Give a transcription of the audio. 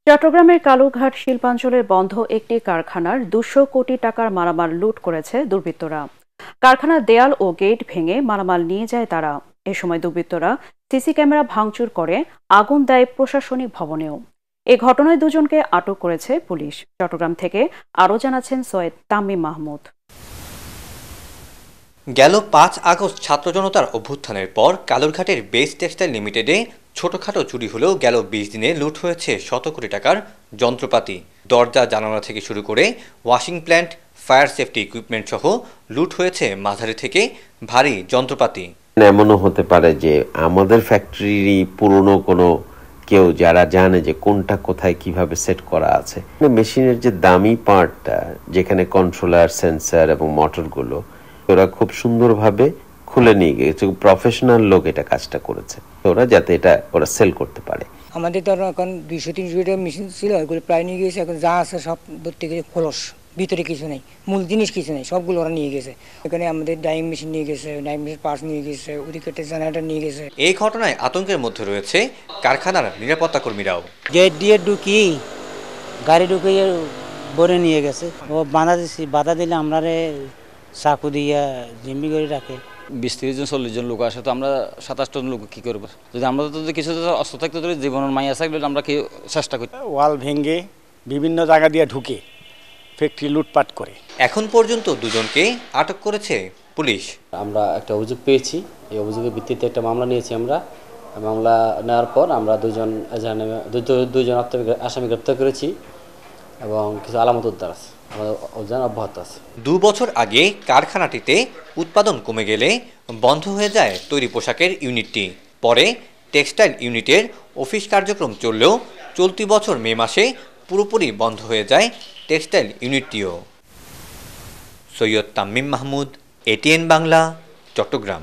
চট্টগ্রামের কালুঘাট শিল্পাঞ্চলের বন্ধ একটি কারখানার ২০০ কোটি টাকার মালামাল লুট করেছে দুর্বৃত্তরা। কারখানার দেয়াল ও গেট ভেঙে মালামাল নিয়ে যায় তারা। এ সময় দুর্বৃত্তরা সিসি ক্যামেরা ভাঙচুর করে আগুন দেয় প্রশাসনিক ভবনেও। এ ঘটনায় দুজনকে আটক করেছে পুলিশ। চট্টগ্রাম থেকে আরও জানাচ্ছেন সৈয়দ তামিম মাহমুদ। গেল ৫ আগস্ট ছাত্র জনতার অভ্যুত্থানের পর কালুরঘাটের বেস্ট টেক্সটাইল লিমিটেডে ছোটখাটো চুরি হলেও গেল ২০ দিনে লুট হয়েছে শত কোটি টাকার যন্ত্রপাতি। দরজা জানালা থেকে শুরু করে washing plant, fire safety equipment সহ লুট হয়েছে মাঝারি থেকে ভারী যন্ত্রপাতি। এমনও হতে পারে যে আমাদের ফ্যাক্টরিরই পুরনো কোনো কেউ যারা জানে যে কোনটা কোথায় কিভাবে সেট করা আছে। মেশিনের যে দামি পার্টটা, যেখানে কন্ট্রোলার, সেন্সর এবং মোটরগুলো, ওরা খুব সুন্দরভাবে খুলে নিয়ে গেছে। প্রফেশনাল লোক এটা কাজটা করেছে, ওরা যাতে এটা ওরা সেল করতে পারে। আমাদের তো এখন ২০০-৩০০ টাকা মেশিন ছিল, ওইগুলো প্রায় নিয়ে গেছে। এখন যা আছে সব ধরতে গেছে খোলস, ভিতরে কিছু নেই, মূল জিনিস কিছু নেই, সবগুলো ওরা নিয়ে গেছে। এখানে আমাদের ডাইং মেশিন নিয়ে গেছে, ডাইং মেশিন পার্টস নিয়ে গেছে, ওদিকে জেনারেটর নিয়ে গেছে। এই ঘটনায় আতঙ্কের মধ্যে রয়েছে কারখানার নিরাপত্তা কর্মীরাও। গেট দিয়ে ঢুকি গাড়ি ঢুকিয়ে ভরে নিয়ে গেছে। ও বাধা দিলে আমরা চাকু দিয়া জিম্মি করে রাখে। ২০-৩০ জন ৪০ জন লোক আসে, তো আমরা ২৭ জন লোক কি করবো? যদি আমরা তো কিছু অস্ত্র থাকতে ধরে জীবনের মাইয়া থাকলে আমরা কি চেষ্টা করি। ওয়াল ভেঙে বিভিন্ন জায়গা দিয়ে ঢুকে ফ্যাক্টরি লুটপাট করে। এখন পর্যন্ত দুজনকে আটক করেছে পুলিশ। আমরা একটা অভিযোগ পেয়েছি, এই অভিযোগের ভিত্তিতে একটা মামলা নিয়েছি। আমরা মামলা নেওয়ার পর আমরা দুজন আসামি গ্রেপ্তার করেছি এবং কিছু আলামত উদ্ধার আছে, আমাদের অভিযান অব্যাহত আছে। ২ বছর আগে কারখানাটিতে উৎপাদন কমে গেলে বন্ধ হয়ে যায় তৈরি পোশাকের ইউনিটটি। পরে টেক্সটাইল ইউনিটের অফিস কার্যক্রম চললেও চলতি বছর মে মাসে পুরোপুরি বন্ধ হয়ে যায় টেক্সটাইল ইউনিটটিও। সৈয়দ তামিম মাহমুদ, এটিএন বাংলা, চট্টগ্রাম।